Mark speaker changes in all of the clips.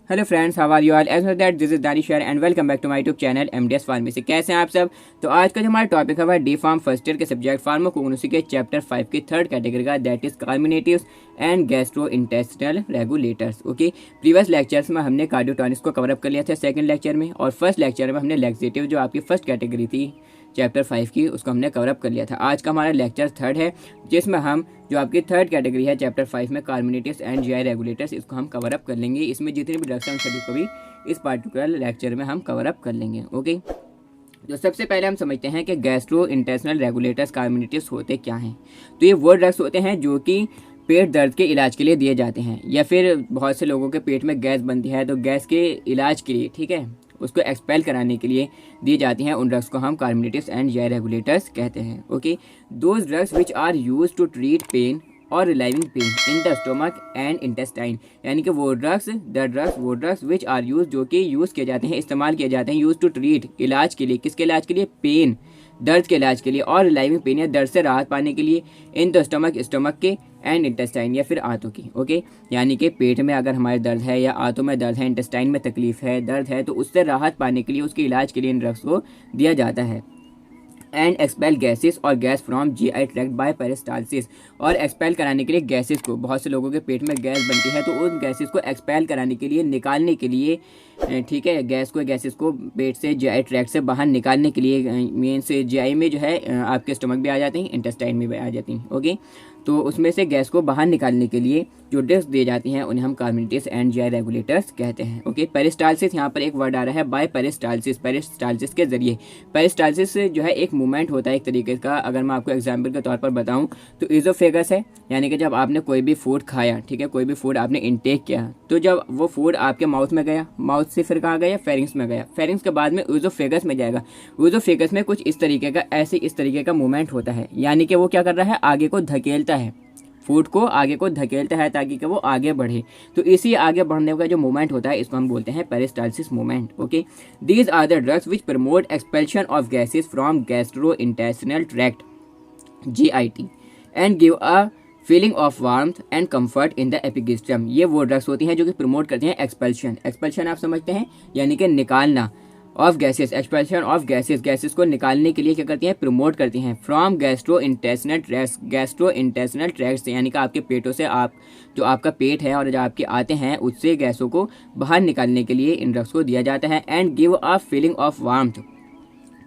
Speaker 1: Hello friends, how are you all? As that this is दानिशर and welcome back to my YouTube channel MDS pharmacy. कैसे हैं आप सब? तो आज का जो हमारा टॉपिक है वह डी फार्म फर्स्ट ईयर के सब्जेक्ट फार्माकोग्नोसी के चैप्टर 5 की थर्ड कैटेगरी का, that is carminatives and gastro intestinal regulators. Okay, previous lectures में हमने कार्डियोटॉनिक्स को कवर अप कर लिया था सेकंड लेक्चर में, और फर्स्ट लेक्चर में हमने लैक्सेटिव जो आपकी फर्स्ट कैटेगरी थी चैप्टर 5 की, उसको हमने कवर अप कर लिया था। आज का हमारा लेक्चर थर्ड है, जिसमें हम जो आपकी थर्ड कैटेगरी है चैप्टर 5 में कार्मिनेटिव्स एंड जीआई रेगुलेटर्स, इसको हम कवर अप कर लेंगे। इसमें जितने भी ड्रग्स हैं उन सभी को भी इस पार्टिकुलर लेक्चर में हम कवर अप कर लेंगे। ओके, तो सबसे पहले हम समझते हैं कि गैस्ट्रो इंटेस्टिनल रेगुलेटर्स कार्मिनेटिव्स होते क्या हैं। तो ये वो ड्रग्स होते हैं जो कि पेट दर्द के इलाज के लिए दिए जाते हैं, या फिर बहुत से लोगों के पेट में गैस बनती है तो गैस के इलाज के लिए, ठीक है, उसको एक्सपेल कराने के लिए दी जाती हैं। उन ड्रग्स को हम कार्मिनेटिव्स एंड जीआई रेगुलेटर्स कहते हैं। Okay, those drugs which are use to treat pain और relieving pain in the stomach and intestine, यानी कि वो ड्रग्स विच आर यूज, जो कि यूज़ किए जाते हैं, इस्तेमाल किए जाते हैं, यूज टू ट्रीट, इलाज के लिए, किसके इलाज के लिए? पेन, दर्द के इलाज के लिए, और रिलाइविंग पेन या दर्द से राहत पाने के लिए, इन द स्टमक के, एंड इंटेस्टाइन या फिर आंतों की। ओके, यानी कि पेट में अगर हमारे दर्द है या आंतों में दर्द है, इंटेस्टाइन में तकलीफ है, दर्द है, तो उससे राहत पाने के लिए, उसके इलाज के लिए इन ड्रग्स को दिया जाता है। एंड एक्सपेल गैसेस और gas from GI tract by peristalsis, और एक्सपेल कराने के लिए गैसेस को, बहुत से लोगों के पेट में गैस बनती है तो उन गैसेस को एक्सपेल कराने के लिए, निकालने के लिए, ठीक है, गैसेस को पेट से जीआई ट्रैक्ट से बाहर निकालने के लिए, मेन से जीआई में जो है आपके स्टमक भी आ जाते हैं, इंटेस्टाइन में भी आ जाती हैं। ओके, तो उसमें से गैस को बाहर निकालने के लिए जो ड्रग्स दी जाती हैं उन्हें हम कार्मिनेटिव्स एंड जीआई रेगुलेटर्स कहते हैं। ओके, पेरिस्टालसिस, यहाँ पर एक वर्ड आ रहा है बाय पेरिस्टालसिस के जरिए। पेरिस्टालसिस जो है एक मूवमेंट होता है एक तरीके का। अगर मैं आपको एग्जाम्पल के तौर पर बताऊं तो इजोफेगस है, यानी कि जब आपने कोई भी फूड खाया, ठीक है, कोई भी फूड आपने इंटेक किया, तो जब वो फूड आपके माउथ में गया, माउथ से फिर कहाँ गया? फेरिंग्स में गया, फेरिंग्स के बाद में इजोफेगस में जाएगा। इजोफेगस में कुछ इस तरीके का, इस तरीके का मूवमेंट होता है, यानी कि वो क्या कर रहा है? आगे को धकेलता है, फूड को आगे को धकेलता है ताकि कि वो आगे बढ़े। तो इसी आगे बढ़ने का जो मूवमेंट होता है इसको हम बोलते हैं peristalsis movement. Okay, these are the drugs which promote expulsion of gases from gastro intestinal tract GIT and give a feeling of warmth and comfort in the epigastrium. ये वो ड्रग्स होती हैं जो कि प्रमोट करती हैं एक्सपेल्शन आप समझते हैं, यानी कि निकालना, ऑफ गैसेस, एक्सपेल्शन ऑफ गैसेस को निकालने के लिए क्या करती हैं? प्रमोट करती हैं। फ्रॉम गैस्ट्रो इंटेस्टिनल ट्रैक्ट से, यानी कि आपके पेटों से, आप जो आपका पेट है और जो आपके आते हैं उससे गैसों को बाहर निकालने के लिए इन ड्रग्स को दिया जाता है। And give a feeling of warmth,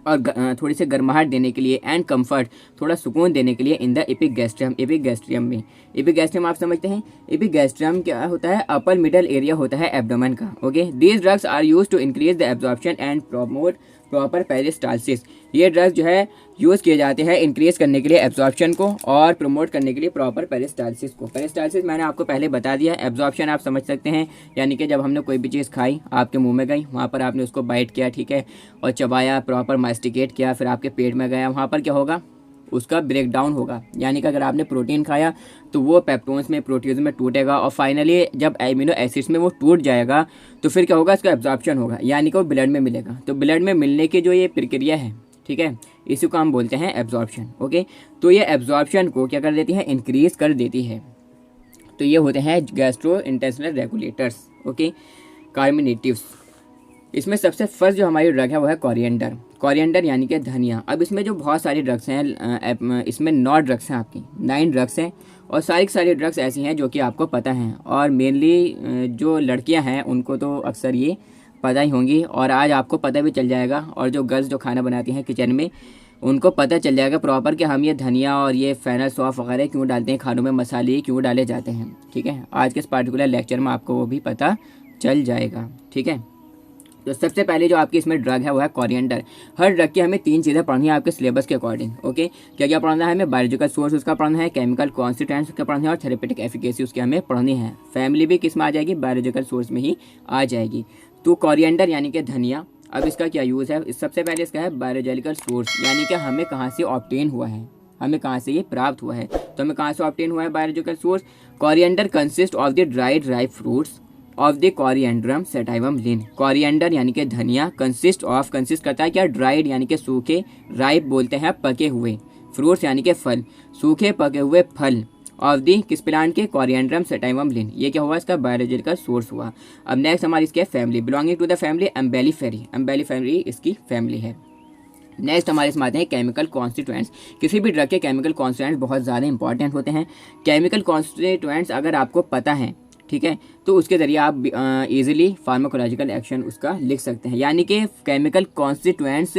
Speaker 1: और थोड़ी सी गर्माहट देने के लिए, एंड कंफर्ट, थोड़ा सुकून देने के लिए, इन द एपिगैस्ट्रियम में। एपिगैस्ट्रियम आप समझते हैं, एपिगैस्ट्रियम क्या होता है? अपर मिडल एरिया होता है एब्डोमेन का। Okay, these drugs are use to increase the absorption and promote proper peristalsis. ये ड्रग्स जो है यूज़ किए जाते हैं इंक्रीज करने के लिए एब्जॉर्प्शन को, और प्रमोट करने के लिए प्रॉपर पेरिस्टालसिस को। पेरिस्टालसिस मैंने आपको पहले बता दिया। एब्जॉर्प्शन आप समझ सकते हैं, यानी कि जब हमने कोई भी चीज़ खाई, आपके मुंह में गई, वहाँ पर आपने उसको बाइट किया, ठीक है, और चबाया, प्रॉपर मास्टिकेट किया, फिर आपके पेट में गया, वहाँ पर क्या होगा? उसका ब्रेक डाउन होगा। यानी कि अगर आपने प्रोटीन खाया तो वो पेप्टोन्स में, प्रोटीज में टूटेगा, और फाइनली जब एमिनो एसिड्स में वो टूट जाएगा तो फिर क्या होगा? इसका एब्जॉर्प्शन होगा, यानी कि वो ब्लड में मिलेगा। तो ब्लड में मिलने की जो ये प्रक्रिया है, ठीक है, इसी को हम बोलते हैं एब्जॉर्प्शन। ओके, तो ये एब्जॉर्प्शन को क्या कर देती है? इंक्रीज कर देती है। तो ये होते हैं gastro intestinal regulators. Okay, carminatives. इसमें सबसे फर्स्ट जो हमारी ड्रग है वो है कोरिएंडर, यानी कि धनिया। अब इसमें जो बहुत सारी ड्रग्स हैं, इसमें 9 ड्रग्स हैं, आपकी 9 ड्रग्स हैं, और सारी ड्रग्स ऐसी हैं जो कि आपको पता हैं, और मेनली जो लड़कियां हैं उनको तो अक्सर ये पता ही होंगी, और आज आपको पता भी चल जाएगा, और जो गर्ल्स जो खाना बनाती हैं किचन में उनको पता चल जाएगा प्रॉपर कि हम ये धनिया और ये फेनल सौंफ वगैरह क्यों डालते हैं खानों में, मसाले क्यों डाले जाते हैं। ठीक है, आज के इस पार्टिकुलर लेक्चर में आपको वो भी पता चल जाएगा। ठीक है, तो सबसे पहले जो आपकी इसमें ड्रग है वो है कोरिएंडर। हर ड्रग की हमें 3 चीज़ें पढ़नी है आपके सिलेबस के अकॉर्डिंग। ओके, क्या क्या पढ़ना है हमें? बायोलॉजिकल सोर्स उसका पढ़ना है, केमिकल कॉन्स्टिट्यूएंट्स उसका पढ़ना है, और थेरेपेटिक एफिकेसी उसकी हमें पढ़नी है। फैमिली भी किस में आ जाएगी? बायोलॉजिकल सोर्स में ही आ जाएगी। तो कोरिएंडर यानी कि धनिया। अब इसका क्या यूज़ है? सबसे पहले इसका है बायोलॉजिकल सोर्स, यानी कि हमें कहाँ से ऑब्टेन हुआ है, हमें कहाँ से ये प्राप्त हुआ है। तो हमें कहाँ से ऑब्टेन हुआ है biological source? Coriander consist of the dried ripe fruits of the Coriandrum sativum Linn. Coriander यानी कि धनिया कंसिस्ट करता है क्या? ड्राइड यानी कि सूखे, राइप बोलते हैं पके हुए, फ्रूट्स यानी कि फल, सूखे पके हुए फल ऑफ दी किस प्लांट के, कोरिएंड्रम सैटिवम लिन। ये क्या हुआ, इसका बायोलॉजिकल सोर्स हुआ। अब नेक्स्ट हमारी इसकी family, belonging to the family Umbelliferae, Umbelliferae इसकी फैमिली है। नेक्स्ट हमारे इसमें आते हैं केमिकल कॉन्स्टिट्यूएंट्स। किसी भी ड्रग के केमिकल कॉन्स्टिट्यूएंट्स बहुत ज़्यादा इंपॉर्टेंट होते हैं। केमिकल कॉन्स्टिट्यूएंट्स अगर आपको पता है, ठीक है, तो उसके ज़रिए आप इजीली फार्माकोलॉजिकल एक्शन उसका लिख सकते हैं। यानी कि केमिकल कॉन्स्टिट्यूएंट्स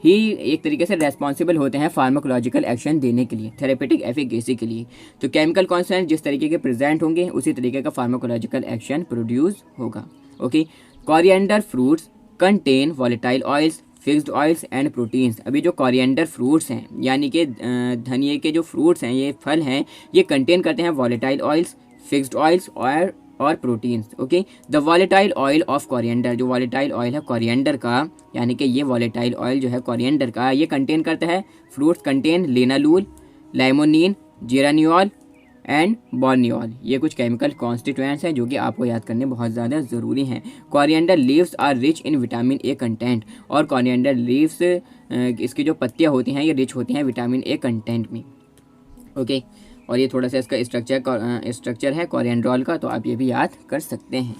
Speaker 1: ही एक तरीके से रेस्पॉन्सिबल होते हैं फार्माकोलॉजिकल एक्शन देने के लिए, थेरेपेटिक एफिकेसी के लिए। तो केमिकल कॉन्स्टिट्यूएंट्स जिस तरीके के प्रेजेंट होंगे उसी तरीके का फार्माकोलॉजिकल एक्शन प्रोड्यूस होगा। Okay, coriander fruits contain volatile oils, fixed oils and proteins. अभी जो कोरिएंडर फ्रूट्स हैं यानी कि धनिए के जो फ्रूट्स हैं, ये फल हैं, ये कंटेन करते हैं वॉलेटाइल ऑयल्स, फिक्स्ड ऑयल्स और proteins. Okay, the volatile oil of coriander, जो वॉलेटाइल ऑयल है कोरिएंडर का, यानी कि ये वॉलेटाइल ऑयल जो है कोरिएंडर का, ये कंटेन करता है, fruits contain linalool, limonene, geraniol and borneol. ये कुछ केमिकल कॉन्स्टिट्यूएंट्स हैं जो कि आपको याद करने बहुत ज़्यादा ज़रूरी हैं। Coriander leaves are rich in vitamin A content, और कोरिएंडर लीव्स इसकी जो पत्तियाँ होती हैं ये रिच होती हैं विटामिन ए कंटेंट में। ओके, और ये थोड़ा सा इसका स्ट्रक्चर है कोरिएंड्रोल का, तो आप ये भी याद कर सकते हैं।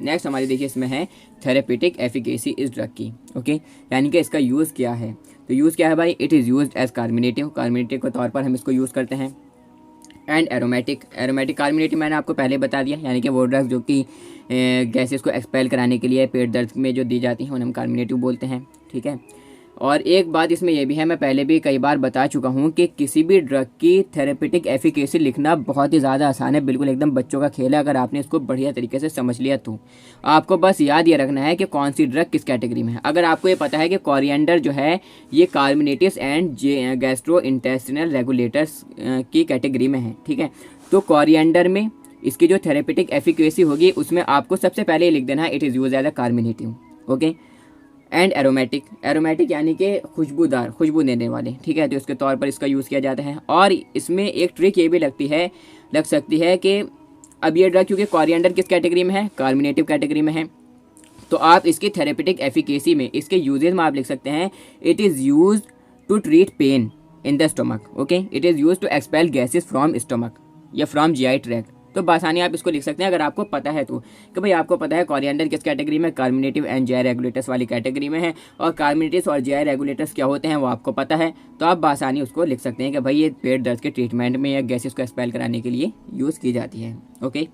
Speaker 1: नेक्स्ट हमारी देखिए इसमें है थेरेपेटिक एफिकेसी इस ड्रग की। ओके, यानी कि इसका यूज़ क्या है, तो यूज़ क्या है भाई, it is used as carminative, carminative के तौर पर हम इसको यूज़ करते हैं। एंड एरोमेटिक, एरोमेटिक कार्मिनेटिव मैंने आपको पहले बता दिया, यानी कि वो ड्रग्स जो कि गैसेस को एक्सपेल कराने के लिए पेट दर्द में जो दी जाती हैं उन्हें हम कार्मिनेटिव बोलते हैं। ठीक है, और एक बात इसमें यह भी है, मैं पहले भी कई बार बता चुका हूँ कि किसी भी ड्रग की थेरेपेटिक एफिकेसी लिखना बहुत ही ज़्यादा आसान है, बिल्कुल एकदम बच्चों का खेल है। अगर आपने इसको बढ़िया तरीके से समझ लिया तो आपको बस याद ये रखना है कि कौन सी ड्रग किस कैटेगरी में है। अगर आपको ये पता है कि कोरिएंडर जो है ये carminatives and gastro intestinal regulators की कैटेगरी में है, ठीक है, तो कोरिएंडर में इसकी जो थेरेपेटिक एफिकेसी होगी उसमें आपको सबसे पहले लिख देना है it is use as a carminative. Okay, and aromatic, aromatic यानी कि खुशबूदार, खुशबू देने वाले, ठीक है, तो इसके तौर पर इसका यूज़ किया जाता है। और इसमें एक ट्रिक ये भी लग सकती है कि अब ये ड्रग क्योंकि कोरिएंडर किस कैटेगरी में है, कार्मिनेटिव कैटेगरी में है, तो आप इसकी थेरेपेटिक एफिकेसी में इसके यूजेज में आप लिख सकते हैं it is use to treat pain in the stomach. Okay, it is use to expel gases from stomach या फ्रॉम जीआई ट्रैक्ट। तो बासानी आप इसको लिख सकते हैं अगर आपको पता है तो, कि भाई आपको पता है कोरिएंडर किस कैटेगरी में, कार्मिनेटिव एंड जीआई रेगुलेटर्स वाली कैटेगरी में है, और कार्मिनेटिव्स और जीआई रेगुलेटर्स क्या होते हैं वो आपको पता है, तो आप बासानी उसको लिख सकते हैं कि भाई ये पेट दर्द के ट्रीटमेंट में या गैसेस को एक्सपेल कराने के लिए यूज़ की जाती है। ओके,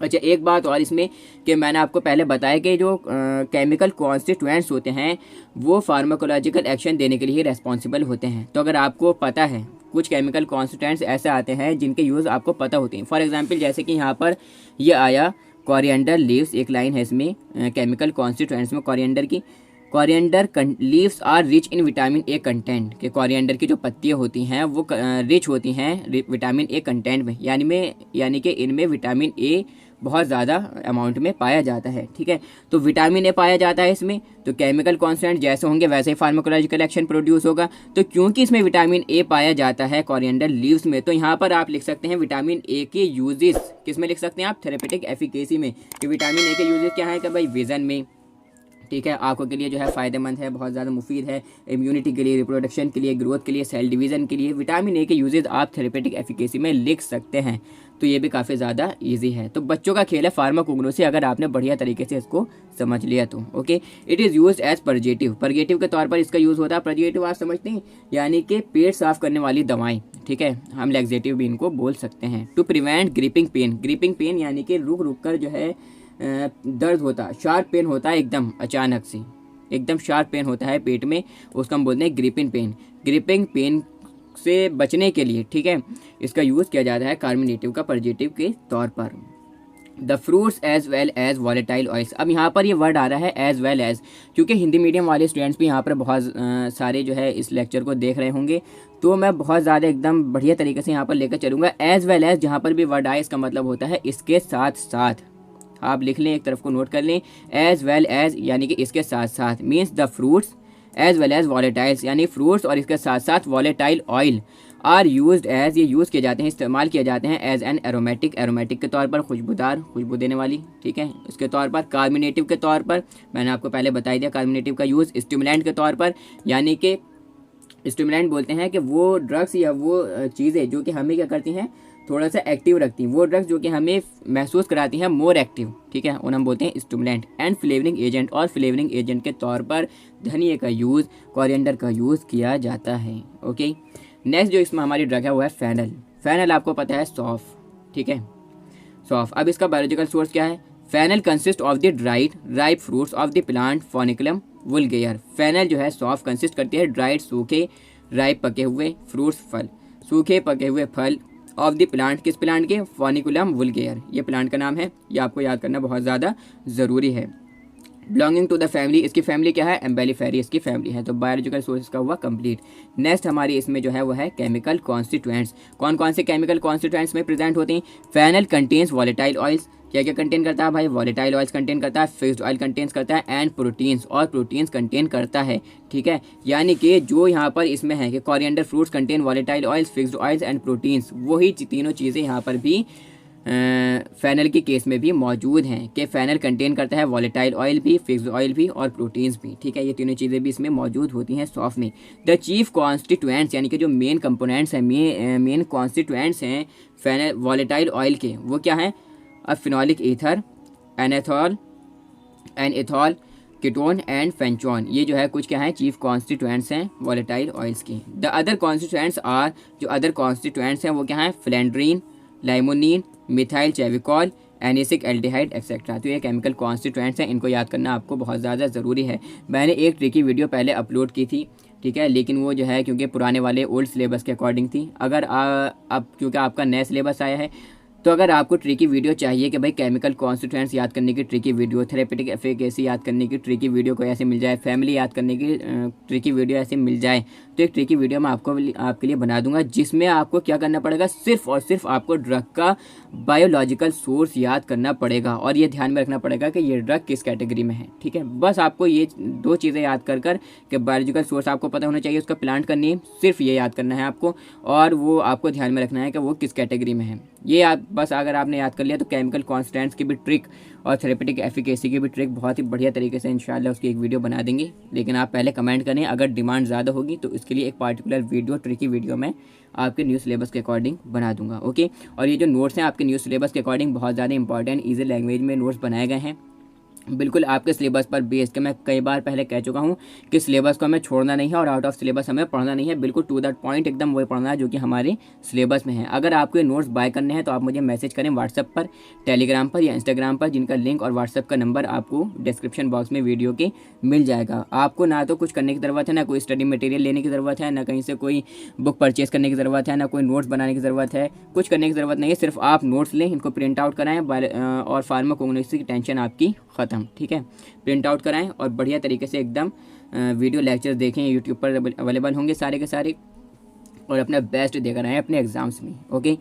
Speaker 1: अच्छा एक बात और इसमें कि मैंने आपको पहले बताया कि जो केमिकल कॉन्स्टिट्यूएंट्स होते हैं वो फार्माकोलॉजिकल एक्शन देने के लिए रेस्पॉन्सिबल होते हैं। तो अगर आपको पता है कुछ केमिकल कॉन्स्टिट्यूएंट्स ऐसे आते हैं जिनके यूज़ आपको पता होते हैं, फॉर एग्जांपल जैसे कि यहाँ पर ये आया कोरिएंडर लीव्स, एक लाइन है इसमें केमिकल कॉन्स्टिट्यूएंट्स में कोरिएंडर की, coriander leaves are rich in vitamin A content, कि कोरिएंडर की जो पत्तियाँ होती हैं वो रिच होती हैं विटामिन ए कंटेंट में, यानी कि इनमें विटामिन ए बहुत ज़्यादा अमाउंट में पाया जाता है। ठीक है, तो विटामिन ए पाया जाता है इसमें, तो केमिकल कॉन्स्टेंट जैसे होंगे वैसे ही फार्माकोलॉजिकल एक्शन प्रोड्यूस होगा। तो क्योंकि इसमें विटामिन ए पाया जाता है कोरिएंडर लीव्स में, तो यहाँ पर आप लिख सकते हैं विटामिन ए के यूजेस, किस में लिख सकते हैं आप, थेरेपेटिक एफिकेसी में, कि विटामिन ए के यूजेस क्या है कि भाई विजन में, ठीक है, आंखों के लिए जो है फ़ायदेमंद है, बहुत ज़्यादा मुफीद है, इम्यूनिटी के लिए, रिप्रोडक्शन के लिए, ग्रोथ के लिए, सेल डिवीज़न के लिए, विटामिन ए के यूजेज आप थेरेपेटिक एफिकेसी में लिख सकते हैं। तो ये भी काफ़ी ज़्यादा इजी है। तो बच्चों का खेल है फार्माकोग्नोसी, अगर आपने बढ़िया तरीके से इसको समझ लिया तो। Okay, it is use as purgative, purgative के तौर पर इसका यूज़ होता है। परजेटिव आप समझते हैं, यानी कि पेट साफ करने वाली दवाएँ, ठीक है, हम लैक्सेटिव भी इनको बोल सकते हैं। To prevent griping pain, griping pain यानी कि रुक रुक कर जो है दर्द होता है, शार्प पेन होता है, एकदम अचानक से एकदम शार्प पेन होता है पेट में, उसको हम बोलते हैं ग्रिपिंग पेन। ग्रिपिंग पेन से बचने के लिए, ठीक है, इसका यूज़ किया जाता है कार्मिनेटिव का परजेटिव के तौर पर। The fruits as well as volatile oils, अब यहाँ पर ये वर्ड आ रहा है एज वेल एज, क्योंकि हिंदी मीडियम वाले स्टूडेंट्स भी यहाँ पर बहुत सारे जो है इस लेक्चर को देख रहे होंगे, तो मैं बहुत ज़्यादा एकदम बढ़िया तरीके से यहाँ पर लेकर चलूँगा। एज वेल एज जहाँ पर भी वर्ड आए इसका मतलब होता है इसके साथ साथ, आप लिख लें, एक तरफ को नोट कर लें, एज वेल एज यानी कि इसके साथ साथ, means the fruits as well as volatiles, यानी फ्रूट्स और इसके साथ साथ volatile oil are used as, ये यूज़ किए जाते हैं, इस्तेमाल किए जाते हैं एज एन एरोमेटिक, एरोमेटिक के तौर पर, खुशबूदार, खुशबू देने वाली, ठीक है, इसके तौर पर। कार्मिनेटिव के तौर पर मैंने आपको पहले बता दिया, कार्मिनेटिव का यूज़ स्टिमुलेंट के तौर पर, यानी कि स्टिमुलेंट बोलते हैं कि वो ड्रग्स या वो चीज़ें जो कि हमें क्या करती हैं, थोड़ा सा एक्टिव रखती हैं, वो ड्रग्स जो कि हमें महसूस कराती हैं मोर एक्टिव, ठीक है, उन्हें हम बोलते हैं स्टिमुलेंट। एंड फ्लेवरिंग एजेंट, और फ्लेवरिंग एजेंट के तौर पर धनिया का यूज़, कोरिएंडर का यूज़ किया जाता है। ओके, नेक्स्ट जो इसमें हमारी ड्रग है वो है फेनल। फेनल आपको पता है सौफ, ठीक है, सौफ। अब इसका बायोलॉजिकल सोर्स क्या है? Fennel consist of the dried ripe fruits of the plant Foeniculum vulgare. Fennel जो है सौफ कंसिस्ट करती है ड्राइड सूखे राइप पके हुए फ्रूट्स फल, सूखे पके हुए फल ऑफ द प्लांट, किस प्लांट के? फोनिकुलम वुल्गेयर, ये प्लांट का नाम है, ये आपको याद करना बहुत ज़्यादा ज़रूरी है। बिलोंगिंग टू द फैमिली, इसकी फैमिली क्या है? एम्बेलिफेरी इसकी फैमिली है। तो बायोलॉजिकल सोर्स का हुआ कंप्लीट। नेक्स्ट हमारी इसमें जो है वो है केमिकल कॉन्स्टिट्यूएंट्स। कौन कौन से केमिकल कॉन्स्टिट्यूएंट्स में प्रेजेंट होते हैं? फेनल कंटेन्स वॉलेटाइल ऑयल्स, क्या क्या कंटेन करता है भाई? वॉलेटाइल ऑयल्स कंटेन करता है, फिक्स्ड ऑयल कंटेन्स करता है, एंड प्रोटीन्स, और प्रोटीन्स कंटेन करता है, ठीक है। यानी कि जो यहाँ पर इसमें है कि coriander fruits contain volatile oils, fixed oils and proteins, वही तीनों चीज़ें यहाँ पर भी फेनल के केस में भी मौजूद हैं कि फेनल कंटेन करता है वॉलेटाइल ऑयल भी, फिक्स्ड ऑयल भी और प्रोटीन्स भी, ठीक है। ये तीनों चीज़ें भी इसमें मौजूद होती हैं सौफ में। द चीफ कॉन्स्टिट्यूएंट्स, यानी कि जो मेन कंपोनेंट्स हैं, मेन कॉन्स्टिट्यूएंट्स हैं फेनल वॉलेटाइल ऑयल के, वो क्या हैं? अब phenolic ether, anethole, ethol, ketone and fenchone, ये जो है कुछ क्या है? चीफ कॉन्स्टिट्यूएंट्स हैं वॉलेटाइल ऑयल्स की। द अदर कॉन्स्टिट्यूएंट्स आर, जो अदर कॉन्स्टिट्यूएंट्स हैं वो क्या हैं? Phellandrene, limonene, methyl chavicol, anisic aldehyde etcetera. तो ये केमिकल कॉन्स्टिट्यूएंट्स हैं, इनको याद करना आपको बहुत ज़्यादा ज़रूरी है। मैंने एक ट्रिकी वीडियो पहले अपलोड की थी, ठीक है, लेकिन वो जो है क्योंकि पुराने वाले ओल्ड सिलेबस के अकॉर्डिंग थी। अगर अब क्योंकि आपका नया सिलेबस आया है, तो अगर आपको ट्रिकी वीडियो चाहिए कि भाई केमिकल कॉन्स्टिट्यूएंट्स याद करने की ट्रिकी वीडियो, थेरेपेटिक एफिकेसी याद करने की ट्रिकी वीडियो को ऐसे मिल जाए, फैमिली याद करने की ट्रिकी वीडियो ऐसे मिल जाए, तो एक ट्रिकी वीडियो मैं आपके लिए बना दूंगा, जिसमें आपको क्या करना पड़ेगा? सिर्फ और सिर्फ आपको ड्रग का बायोलॉजिकल सोर्स याद करना पड़ेगा, और ये ध्यान में रखना पड़ेगा कि ये ड्रग किस कैटेगरी में है, ठीक है। बस आपको ये दो चीज़ें याद कर कि बायोलॉजिकल सोर्स आपको पता होना चाहिए, उसका प्लांट का नेम, सिर्फ ये याद करना है आपको, और वो आपको ध्यान में रखना है कि वो किस कैटेगरी में है। ये आप बस अगर आपने याद कर लिया तो केमिकल कॉन्स्टेंट्स की भी ट्रिक और थेरेपेटिक एफिकेसी की भी ट्रिक बहुत ही बढ़िया तरीके से इंशाल्लाह उसकी एक वीडियो बना देंगे। लेकिन आप पहले कमेंट करें, अगर डिमांड ज़्यादा होगी तो इसके लिए एक पार्टिकुलर वीडियो, ट्रिकी वीडियो मैं आपके न्यू सिलेबस के अकॉर्डिंग बना दूंगा। ओके, और ये जो नोट्स हैं आपके न्यू सिलेबस के अकॉर्डिंग बहुत ज़्यादा इंपॉर्टेंट ईजी लैंग्वेज में नोट्स बनाए गए हैं, बिल्कुल आपके सिलेबस पर बेस्ड के। मैं कई बार पहले कह चुका हूँ कि सिलेबस को हमें छोड़ना नहीं है और आउट ऑफ सिलेबस हमें पढ़ना नहीं है, बिल्कुल टू दैट पॉइंट एकदम वही पढ़ना है जो कि हमारे सिलेबस में है। अगर आपको ये नोट्स बाय करने हैं तो आप मुझे मैसेज करें व्हाट्सएप पर, टेलीग्राम पर या इंस्टाग्राम पर, जिनका लिंक और व्हाट्सएप का नंबर आपको डिस्क्रिप्शन बॉक्स में वीडियो के मिल जाएगा। आपको ना तो कुछ करने की ज़रूरत है, ना कोई स्टडी मटेरियल लेने की ज़रूरत है, ना कहीं से कोई बुक परचेज करने की ज़रूरत है, ना कोई नोट्स बनाने की ज़रूरत है, कुछ करने की ज़रूरत नहीं है। सिर्फ आप नोट्स लें, इनको प्रिंट आउट कराएँ और फार्माकोग्नोसी की टेंशन आपकी ख़त्म, ठीक है। प्रिंट आउट कराएं और बढ़िया तरीके से एकदम वीडियो लेक्चर देखें, यूट्यूब पर अवेलेबल होंगे सारे के सारे, और अपना बेस्ट देकर आएँ अपने एग्जाम्स में। ओके,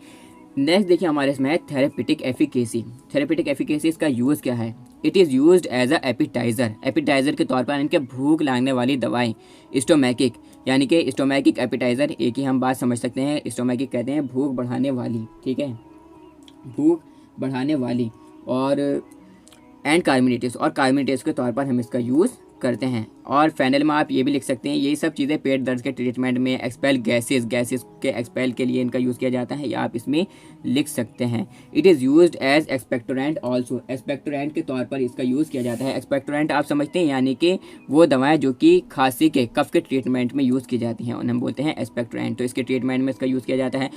Speaker 1: नेक्स्ट देखिए हमारे इसमें है थेरेपेटिक एफिकेसी। थेरेपेटिक एफिकेसी, इसका यूज़ क्या है? It is used as a appetizer, appetizer के तौर पर इनके भूख लागने वाली दवाएं, स्टोमैकिक, यानी कि स्टोमैकिक एपिटाइज़र, एक ही हम बात समझ सकते हैं। स्टोमैकिक कहते हैं भूख बढ़ाने वाली, ठीक है, भूख बढ़ाने वाली, और एंड कार्मिनेटिव्स, और कार्मिनेटिव्स के तौर पर हम इसका यूज़ करते हैं। और फाइनल में आप ये भी लिख सकते हैं, यही सब चीज़ें पेट दर्द के ट्रीटमेंट में, एक्सपेल गैसेस के एक्सपेल के लिए इनका यूज़ किया जाता है, या आप इसमें लिख सकते हैं। It is used as expectorant also, expectorant के तौर पर इसका यूज़ किया जाता है। एक्सपेक्टोरेंट आप समझते हैं, यानी कि वो दवाएं जो कि खांसी के कफ के ट्रीटमेंट में यूज़ की जाती हैं, उन्हें हम बोलते हैं एक्सपेक्टोरेंट। तो इसके ट्रीटमेंट में इसका यूज़ किया जाता है,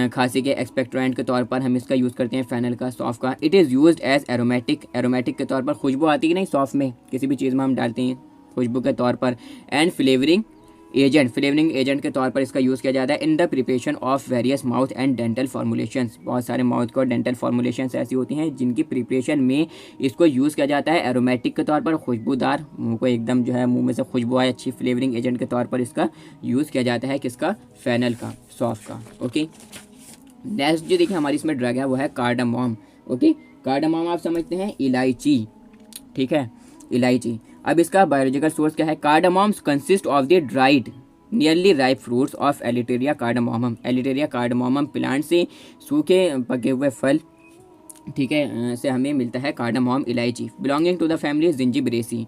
Speaker 1: खांसी के एक्सपेक्टोरेंट के तौर पर हम इसका यूज़ करते हैं फेनल का, सौफ का। It is used as aromatic, aromatic के तौर पर, खुशबू आती है नहीं सौफ में, किसी भी चीज़ में हम डालते हैं खुशबू के तौर पर। And flavouring agent, flavouring agent के तौर पर इसका यूज़ किया जाता है इन the preparation of various mouth and dental formulations. बहुत सारे माउथ को डेंटल फॉर्मुलेशंस ऐसी होती हैं जिनकी प्रिपरेशन में इसको यूज़ किया जाता है एरोमेटिक के तौर पर, खुशबूदार, मुंह को एकदम जो है मुंह में से खुशबू आए, अच्छी फ्लेवरिंग एजेंट के तौर पर इसका यूज़ किया जाता है, किसका? फेनल का, सौफ का। ओके, नेक्स्ट जो देखिए हमारी इसमें ड्रग है वो है कार्डामोम। ओके, कार्डामोम आप समझते हैं इलायची, ठीक है, इलायची। अब इसका बायोलॉजिकल सोर्स क्या है? Cardamoms consist of the dried nearly ripe fruits of Elettaria cardamomum. Elettaria cardamomum plant से सूखे पके हुए फल, ठीक है, से हमें मिलता है कार्डामोम इलायची। Belonging to the family Zingiberaceae.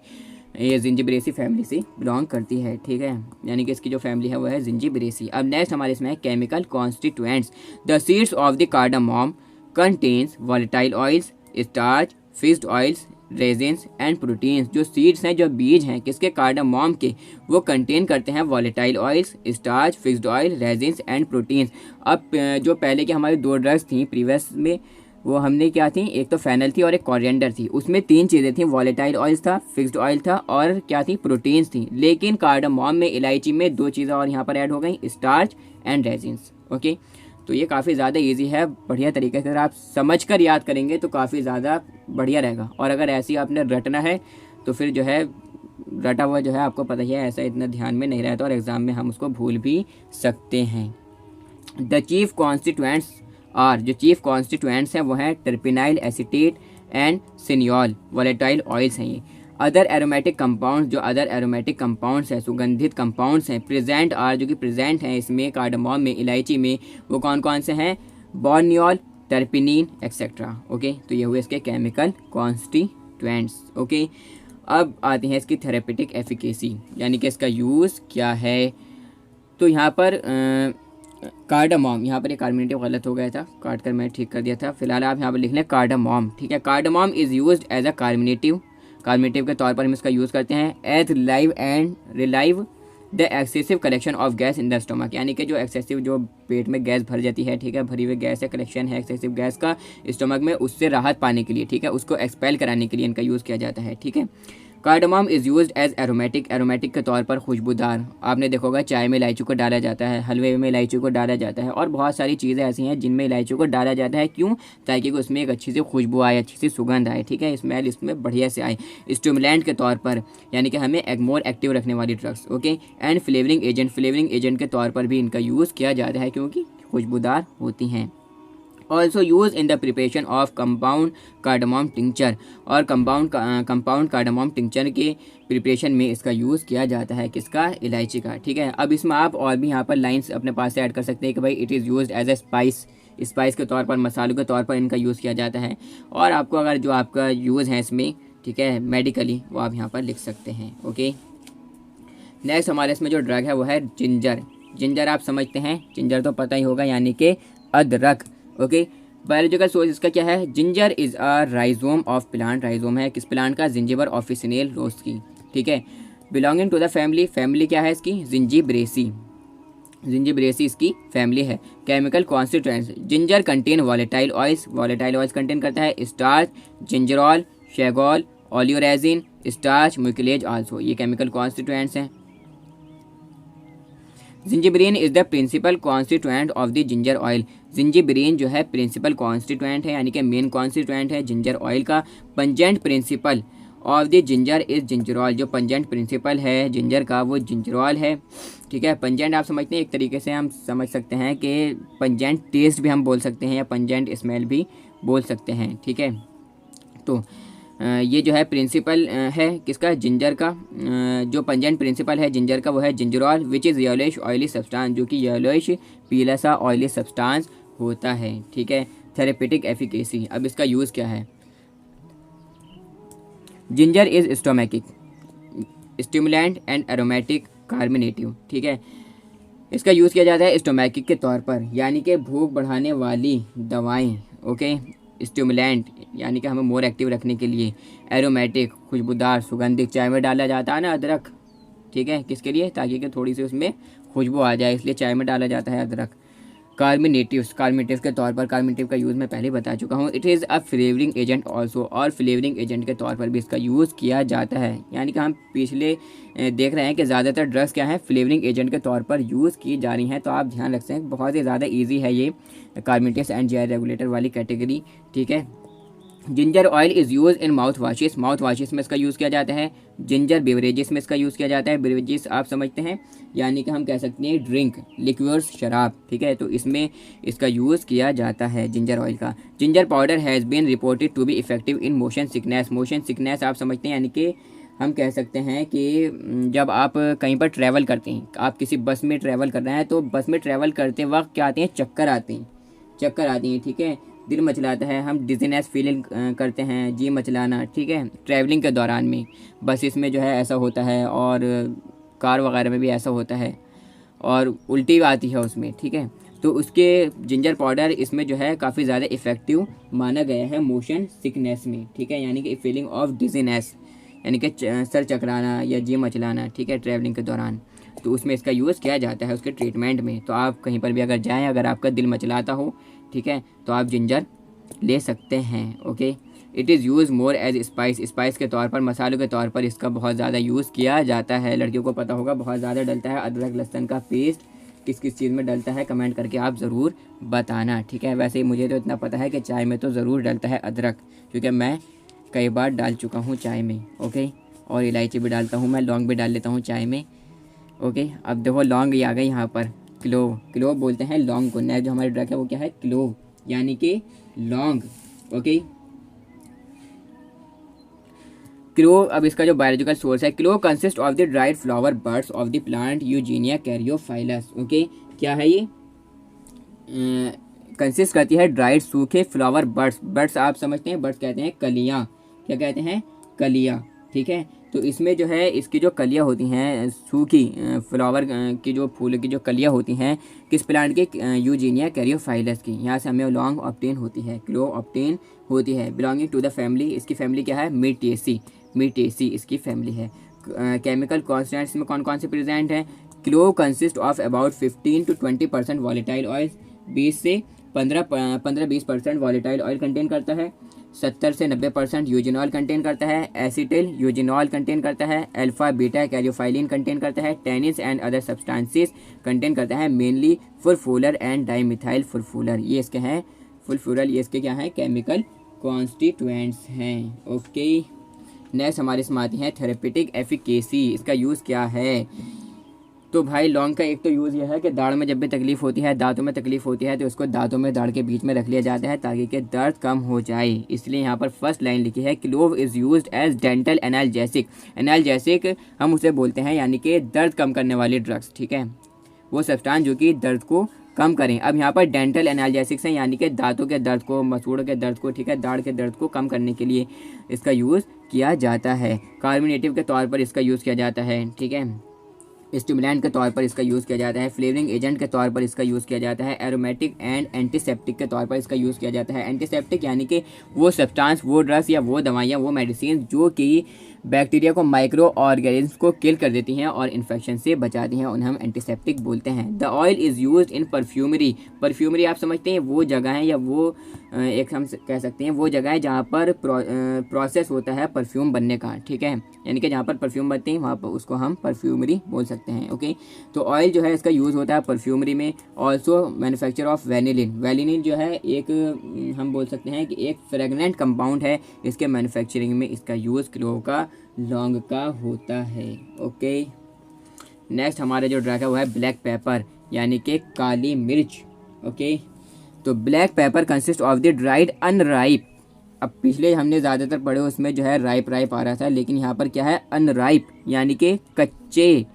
Speaker 1: ये जिंजिबरेसी फैमिली से बिलोंग करती है, ठीक है, यानी कि इसकी जो फैमिली है वो है जिंजिबरेसी। अब नेक्स्ट हमारे इसमें है chemical constituents. The seeds of the cardamom contains volatile oils, starch, fixed oils, resins and proteins. जो सीड्स हैं, जो बीज हैं किसके, कार्डामोम के, वो कंटेन करते हैं volatile oils, starch, fixed oil, resins and proteins. अब जो पहले की हमारी 2 ड्रग्स थी प्रीवियस में, वो हमने क्या थी, एक तो फेनल थी और एक कोरिएंडर थी। उसमें 3 चीज़ें थी, वॉलेटाइल ऑयल्स था, फिक्स्ड ऑयल था और क्या थी, प्रोटीन्स थी। लेकिन कार्डामोम में, इलायची में 2 चीज़ें और यहाँ पर ऐड हो गई, स्टार्च एंड रेजिन्स। ओके, तो ये काफ़ी ज़्यादा इजी है, बढ़िया तरीके से अगर आप समझ कर याद करेंगे तो काफ़ी ज़्यादा बढ़िया रहेगा। और अगर ऐसे ही आपने रटना है तो फिर जो है रटा हुआ जो है आपको पता ही है, ऐसा इतना ध्यान में नहीं रहता और एग्ज़ाम में हम उसको भूल भी सकते हैं। द चीफ कॉन्स्टिट्यूएंट्स आर, जो चीफ कॉन्स्टिट्यूएंट्स हैं वो हैं terpinyl acetate and cineole, volatile oils हैं ये। अदर एरोमेटिक कंपाउंड्स, जो अदर एरोमेटिक कंपाउंड्स हैं, सुगंधित कंपाउंड्स हैं, प्रेजेंट आर, जो कि प्रेजेंट हैं इसमें कार्डामोम में, इलायची में, वो कौन कौन से हैं, बोर्नियोल, टर्पिनिन एक्सेट्रा। ओके, तो ये हुए इसके केमिकल कॉन्स्टिट्यूएंट्स। ओके, अब आते हैं इसकी थेरेपेटिक एफिकेसी, यानी कि इसका यूज़ क्या है। तो यहाँ पर कार्डामोम, यहाँ पर ये कार्बोनेटिव गलत हो गया था, काट कर मैं ठीक कर दिया था। फिलहाल आप यहाँ पर लिख लें कार्डामोम, ठीक है। Cardamom is used as a carminative, carminative के तौर पर हम इसका यूज़ करते हैं। As relieve the excessive collection of gas in the stomach, यानी कि जो एक्सेसिव, जो पेट में गैस भर जाती है, ठीक है, भरी हुई गैस है, कलेक्शन है एक्सेसिव गैस का स्टोमक में, उससे राहत पाने के लिए, ठीक है, उसको एक्सपेल कराने के लिए इनका यूज़ किया जाता है, ठीक है। Cardamom is used as aromatic, aromatic के तौर पर खुशबूदार। आपने देखा होगा चाय में इलायची को डाला जाता है, हलवे में इलायची को डाला जाता है और बहुत सारी चीज़ें ऐसी हैं जिनमें इलायची को डाला जाता है। क्यों? ताकि उसमें एक अच्छी सी खुशबू आए, अच्छी सी सुगंध आए, ठीक है, स्मेल इसमें बढ़िया से आए। स्टिमुलेंट के तौर पर, यानी कि हमें मोर एक्टिव रखने वाली drugs. Okay, and flavouring agent, flavouring agent के तौर पर भी इनका यूज़ किया जाता है क्योंकि खुशबूदार होती हैं। Also use in the preparation of compound cardamom tincture, और कंपाउंड कार्डामोम टिंचर के प्रिपरेशन में इसका यूज़ किया जाता है, किसका, इलायची का, ठीक है। अब इसमें आप और भी यहाँ पर लाइंस अपने पास से ऐड कर सकते हैं कि भाई it is used as a spice, spice के तौर पर, मसालों के तौर पर इनका यूज़ किया जाता है। और आपको अगर जो आपका यूज़ है इसमें, ठीक है, मेडिकली, वो आप यहाँ पर लिख सकते हैं। ओके, नेक्स्ट हमारे इसमें जो ड्रग है वो है जिंजर। जिंजर आप समझते हैं, जिंजर तो पता ही होगा, यानी कि अदरक। ओके, बायोलॉजिकल सोर्स इसका क्या है, ginger is a rhizome of plant, rhizome है किस प्लांट का, जिंजिबर ऑफिसिनेल रोज की, ठीक है। Belonging to the family, family क्या है इसकी, जिंजिबरेसी, जिंजिबरेसी इसकी फैमिली है। Chemical constituents, ginger contain volatile oils, volatile oils contain करता है starch, gingerol, shogaol, oleoresin, starch, mucilage also, ये केमिकल कॉन्स्टिट्यूएंट्स हैं। Zingiberene is the principal constituent of the ginger oil, zingiberene जो है principal constituent है, यानी कि मेन कॉन्स्टिट्यूएंट है जिंजर ऑयल का। Pungent principle of the ginger is gingerol, जो पंजेंट प्रिंसिपल है जिंजर का वो जिंजरॉल है, ठीक है। पंजेंट आप समझते हैं, एक तरीके से हम समझ सकते हैं कि पंजेंट टेस्ट भी हम बोल सकते हैं या पंजेंट स्मेल भी बोल सकते हैं, ठीक है। तो ये जो है प्रिंसिपल है किसका, जिंजर का। जो पंजेंट प्रिंसिपल है जिंजर का वो है gingerol, which is yellowish oily substance, जो कि येलोइश पीला सा ऑयली सब्सटेंस होता है, ठीक है। थेरेपेटिक एफिकेसी, अब इसका यूज़ क्या है, ginger is स्टोमैकिक, stimulant and aromatic कार्बोनेटिव, ठीक है। इसका यूज़ किया जाता है स्टोमैकिक के तौर पर, यानी कि भूख बढ़ाने वाली दवाएं। ओके, स्टिमुलेंट यानी कि हमें मोर एक्टिव रखने के लिए, एरोमेटिक खुशबूदार सुगंधित, चाय में डाला जाता है ना अदरक, ठीक है, किसके लिए, ताकि कि थोड़ी सी उसमें खुशबू आ जाए, इसलिए चाय में डाला जाता है अदरक। कार्बोनेटिव्स, कार्बोनेटिव के तौर पर, कार्बोनेटिव का यूज़ मैं पहले बता चुका हूँ। It is a flavouring agent also, और फ्लेवरिंग एजेंट के तौर पर भी इसका यूज़ किया जाता है, यानी कि हम पिछले देख रहे हैं कि ज़्यादातर ड्रग्स क्या है, फ्लेवरिंग एजेंट के तौर पर यूज़ की जा रही हैं। तो आप ध्यान रख सकते हैं, बहुत ही ज़्यादा ईजी है ये कार्बोनेटिव्स एंड जीआई रेगुलेटर वाली कैटेगरी, ठीक है। Ginger oil is use in mouth washes, mouth washes में इसका यूज़ किया जाता है। जिंजर बेवरेजेस में इसका यूज़ किया जाता है, बेवरेजेस आप समझते हैं, यानी कि हम कह सकते हैं ड्रिंक, लिक्विड्स, शराब, ठीक है, तो इसमें इसका यूज़ किया जाता है जिंजर ऑयल का। Ginger powder has been reported to be effective in motion sickness, motion sickness आप समझते हैं, यानी कि हम कह सकते हैं कि जब आप कहीं पर ट्रैवल करते हैं, आप किसी बस में ट्रैवल कर रहे हैं, तो बस में ट्रैवल करते वक्त क्या आते हैं, चक्कर आते हैं, चक्कर आती हैं, ठीक है। दिल मचलाता है, हम डिजीनेस फीलिंग करते हैं, जी मचलाना, ठीक है, ट्रैवलिंग के दौरान में बसेस में जो है ऐसा होता है, और कार वगैरह में भी ऐसा होता है, और उल्टी भी आती है उसमें, ठीक है। तो उसके जिंजर पाउडर इसमें जो है काफ़ी ज़्यादा इफ़ेक्टिव माना गया है मोशन सिकनेस में, ठीक है, यानी कि फीलिंग ऑफ डिजीनेस, यानी कि सर चकराना या जी मचलाना, ठीक है, ट्रैवलिंग के दौरान। तो उसमें इसका यूज़ किया जाता है उसके ट्रीटमेंट में। तो आप कहीं पर भी अगर जाएं, अगर आपका दिल मचलाता हो, ठीक है, तो आप जिंजर ले सकते हैं। Okay, it is use more as spice के तौर पर, मसालों के तौर पर इसका बहुत ज़्यादा यूज़ किया जाता है। लड़कियों को पता होगा बहुत ज़्यादा डलता है अदरक लहसुन का पेस्ट, किस किस चीज़ में डलता है कमेंट करके आप ज़रूर बताना, ठीक है। वैसे ही मुझे तो इतना पता है कि चाय में तो ज़रूर डलता है अदरक, क्योंकि मैं कई बार डाल चुका हूँ चाय में। ओके, और इलायची भी डालता हूँ मैं, लौंग भी डाल लेता हूँ चाय में। ओके, अब देखो लौंग आ गई यहाँ पर, क्लोव बोलते हैं लौंग को। नेक्स्ट जो हमारी ड्रग है वो क्या है, क्लोव, यानी कि लौंग। ओके, क्लोव, अब इसका जो बायोलॉजिकल सोर्स है, clove consist of the dried flower buds of the plant Eugenia caryophyllus. Okay, क्या है ये, कंसिस्ट करती है ड्राइड सूखे फ्लावर बर्ड्स आप समझते हैं, बर्ड्स कहते हैं कलियाँ, क्या कहते हैं, कलियाँ, ठीक है। तो इसमें जो है इसकी जो कलियाँ होती हैं सूखी फ्लावर की, जो फूल की जो कलियाँ होती हैं, किस प्लांट के, यूजीनिया कैरियोफाइलस की, यहाँ से हमें लौंग ऑब्टेन होती है, क्लोव ऑब्टेन होती है। बिलोंगिंग टू द फैमिली, इसकी फैमिली क्या है, मिर्टेसी इसकी फैमिली है। केमिकल कॉन्स्टेंट्स में कौन कौन से प्रेजेंट हैं, clove consist of about 15 to 20% volatile oil, 20 से 15-20% वॉलेटाइल ऑयल कंटेन करता है, 70 से 90% यूजिनॉल कंटेन करता है, एसिटिल यूजिनॉल कंटेन करता है, अल्फा बीटा कैरियोफाइलिन कंटेन करता है, tennis and other substances contain करता है, मेनली फुलफूलर एंड डाइमिथाइल फुलफूलर, ये इसके हैं फुलफूलर, ये इसके क्या हैं, केमिकल कॉन्स्टिट्यूएंट्स हैं। ओके, नेक्स्ट हमारे इसमें आती है थेरेपेटिक एफिकेसी, इसका यूज़ क्या है। तो भाई लौंग का एक तो यूज़ यह है कि दाढ़ में जब भी तकलीफ़ होती है, दांतों में तकलीफ़ होती है, तो उसको दांतों में दाढ़ के बीच में रख लिया जाता है ताकि कि दर्द कम हो जाए। इसलिए यहाँ पर फर्स्ट लाइन लिखी है, clove is used as dental analgesic हम उसे बोलते हैं, यानी कि दर्द कम करने वाली ड्रग्स, ठीक है, वो सब्सटेंस जो कि दर्द को कम करें। अब यहाँ पर डेंटल एनाल्जेसिक्स हैं, यानी कि दांतों के दर्द को, मसूड़ों के दर्द को, ठीक है, दाढ़ के दर्द को कम करने के लिए इसका यूज़ किया जाता है। कार्बोनेटिव के तौर पर इसका यूज़ किया जाता है, ठीक है, स्टिमुलेंट के तौर पर इसका यूज़ किया जाता है, फ्लेवरिंग एजेंट के तौर पर इसका यूज़ किया जाता है, एरोमेटिक एंड एंटीसेप्टिक के तौर पर इसका यूज़ किया जाता है। एंटीसेप्टिक यानी कि वो सब्सटेंस, वो ड्रग्स या वो दवाइयाँ, वो मेडिसिन जो कि बैक्टीरिया को, माइक्रो ऑर्गेनिज्म को किल कर देती हैं और इन्फेक्शन से बचाती हैं, उन्हें हम एंटीसेप्टिक बोलते हैं। The oil is used in perfumery आप समझते हैं, वो जगह है या वो एक हम कह सकते हैं वो जगह है जहाँ पर प्रोसेस होता है परफ्यूम बनने का, ठीक है, यानी कि जहाँ पर परफ्यूम बनते हैं वहाँ पर उसको हम परफ्यूमरी बोल सकते हैं। ओके, तो ऑयल जो है इसका यूज़ होता है परफ्यूमरी में। ऑल्सो मैन्युफैक्चर ऑफ वैनिलिन जो है एक हम बोल सकते हैं कि एक फ्रेगनेंट कंपाउंड है, इसके मैन्युफैक्चरिंग में इसका यूज़ क्लोव का, लौंग का होता है। ओके, नेक्स्ट हमारा जो ड्रग है वो है ब्लैक पेपर, यानी कि काली मिर्च। ओके, तो black pepper consist of the dried unripe, अब पिछले हमने ज़्यादातर पढ़े उसमें जो है राइप आ रहा था, लेकिन यहाँ पर क्या है, अनराइप, यानी कि कच्चे,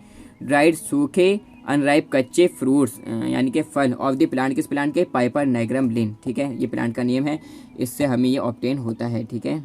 Speaker 1: ड्राइड सूखे, अनराइप कच्चे फ्रूट्स यानी कि फल ऑफ द प्लांट, किस प्लांट के, पाइपर नाइग्रम लिन, ठीक है, ये प्लांट का नेम है, इससे हमें ये ऑब्टेन होता है, ठीक है,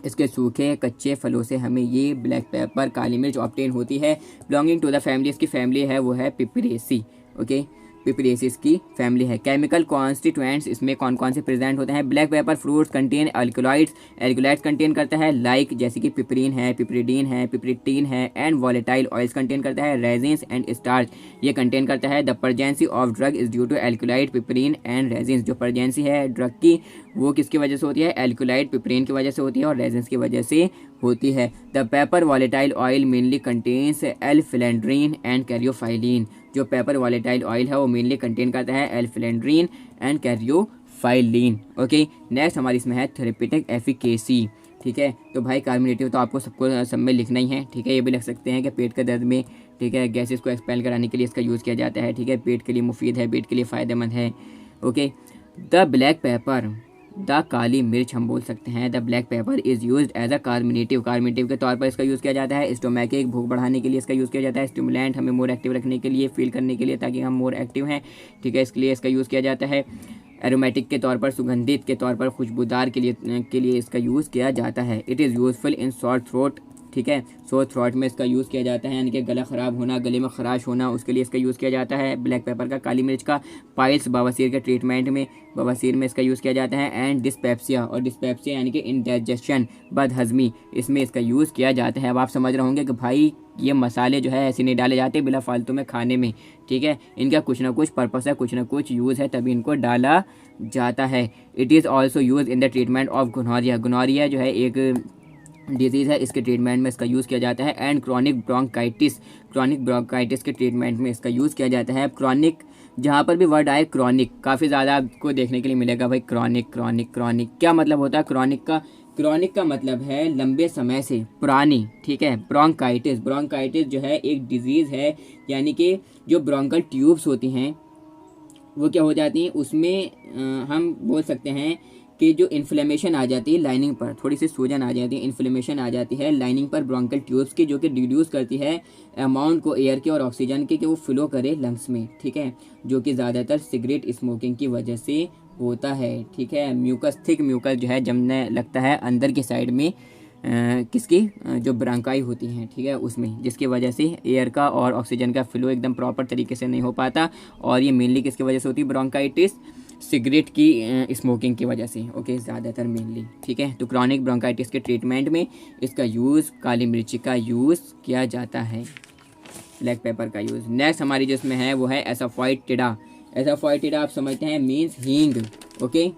Speaker 1: इसके सूखे कच्चे फलों से हमें ये ब्लैक पेपर, काली मिर्च ऑब्टेन होती है। बिलोंगिंग टू द फैमिली, इसकी फैमिली है वो है पिपरेसी। ओके, पिपरेसिस की फैमिली है। केमिकल कॉन्स्टिट्यूएंट्स इसमें कौन कौन से प्रेजेंट होते हैं, black pepper fruits contain alkaloids contain करता है, लाइक जैसे कि पिपरीन है, पिपरीडीन है, पिपरीटीन है, एंड वॉलेटाइल ऑयल्स कंटेन करता है, रेजिन्स एंड स्टार्च ये कंटेन करता है। The presence of drug is due to alkaloid, piperine and resins, जो प्रेजेंसी है ड्रग की वो किसकी वजह से होती है, एल्कोलाइड, पिपरीन की वजह से होती है और रेजिन्स की वजह से होती है। The pepper volatile oil mainly contains alpha phellandrene and caryophyllene, जो पेपर वॉलेटाइल ऑयल है वो मेनली कंटेन करता है एल्फिलेंड्रीन एंड कैरियोफाइलिन। ओके, नेक्स्ट हमारी इसमें है थेरेपेटिक एफिकेसी, ठीक है, तो भाई कार्बोनेटिव तो आपको सबको सब में लिखना ही है, ठीक है, ये भी लिख सकते हैं कि पेट के दर्द में, ठीक है, गैसेस को एक्सपेल कराने के लिए इसका यूज़ किया जाता है, ठीक है, पेट के लिए मुफीद है, पेट के लिए फ़ायदेमंद है। Okay, the black pepper, the काली मिर्च हम बोल सकते हैं, the black pepper is used as a carminative के तौर पर इसका यूज़ किया जाता है। स्टोमैकिक, भूख बढ़ाने के लिए इसका यूज़ किया जाता है। स्टिमुलेंट, हमें मोर एक्टिव रखने के लिए, फील करने के लिए ताकि हम मोर एक्टिव हैं, ठीक है, इसके लिए इसका यूज़ किया जाता है। एरोमेटिक के तौर पर, सुगंधित के तौर पर, खुशबूदार के लिए इसका यूज़ किया जाता है। It is useful in sore throat, ठीक है, सोर थ्रोट में इसका यूज़ किया जाता है, यानी कि गला ख़राब होना, गले में खराश होना, उसके लिए इसका यूज़ किया जाता है। ब्लैक पेपर का, काली मिर्च का, पाइल्स, बवासीर के ट्रीटमेंट में, बवासीर में इसका यूज़ किया जाता है। एंड डिस्पेप्सिया, और डिस्पेप्सिया यानी कि इंडाइजेशन, बदहज़मी, इसमें इसका यूज़ किया जाता है। अब आप समझ रहे होंगे कि भाई ये मसाले जो है ऐसे नहीं डाले जाते बिला फालतू में खाने में, ठीक है, इनका कुछ ना कुछ पर्पस है, कुछ ना कुछ यूज़ है, तभी इनको डाला जाता है। It is also use in the treatment of gonorrhoea. Gonorrhoea जो है एक डिजीज़ है, इसके ट्रीटमेंट में इसका यूज़ किया जाता है। And chronic bronchitis, chronic bronchitis के ट्रीटमेंट में इसका यूज़ किया जाता है। क्रॉनिक, जहाँ पर भी वर्ड आए क्रॉनिक, काफ़ी ज़्यादा आपको देखने के लिए मिलेगा भाई, क्रॉनिक क्रॉनिक क्रॉनिक क्या मतलब होता है क्रॉनिक का? क्रॉनिक का मतलब है लंबे समय से, पुरानी, ठीक है। ब्रोंकाइटिस, ब्रोंकाइटिस जो है एक डिजीज़ है, यानी कि जो ब्रोंकल ट्यूब्स होती हैं वो क्या हो जाती हैं, उसमें हम बोल सकते हैं कि जो इन्फ्लेमेशन आ जाती है लाइनिंग पर, थोड़ी सी सूजन आ जाती है, इन्फ्लेमेशन आ जाती है लाइनिंग पर ब्रोंकल ट्यूब्स की, जो कि रिड्यूस करती है अमाउंट को एयर के और ऑक्सीजन के, कि वो फ्लो करे लंग्स में, ठीक है, जो कि ज़्यादातर सिगरेट स्मोकिंग की वजह से होता है, ठीक है। म्यूकस, थिक म्यूकस जो है जमने लगता है अंदर की साइड में, किसकी, जो ब्रोंकाई होती हैं, ठीक है, उसमें, जिसकी वजह से एयर का और ऑक्सीजन का फ्लो एकदम प्रॉपर तरीके से नहीं हो पाता। और ये मेनली किसकी वजह से होती है ब्रोंकाइटिस? सिगरेट की स्मोकिंग की वजह से, ओके, ज़्यादातर मेनली, ठीक है। तो क्रॉनिक ब्रोंकाइटिस के ट्रीटमेंट में इसका यूज़, काली मिर्ची का यूज़ किया जाता है, ब्लैक पेपर का यूज़। नेक्स्ट हमारी जो इसमें है वो है एसाफोइटिडा। एसाफोइटिडा आप समझते हैं मीन्स हींग, ओके।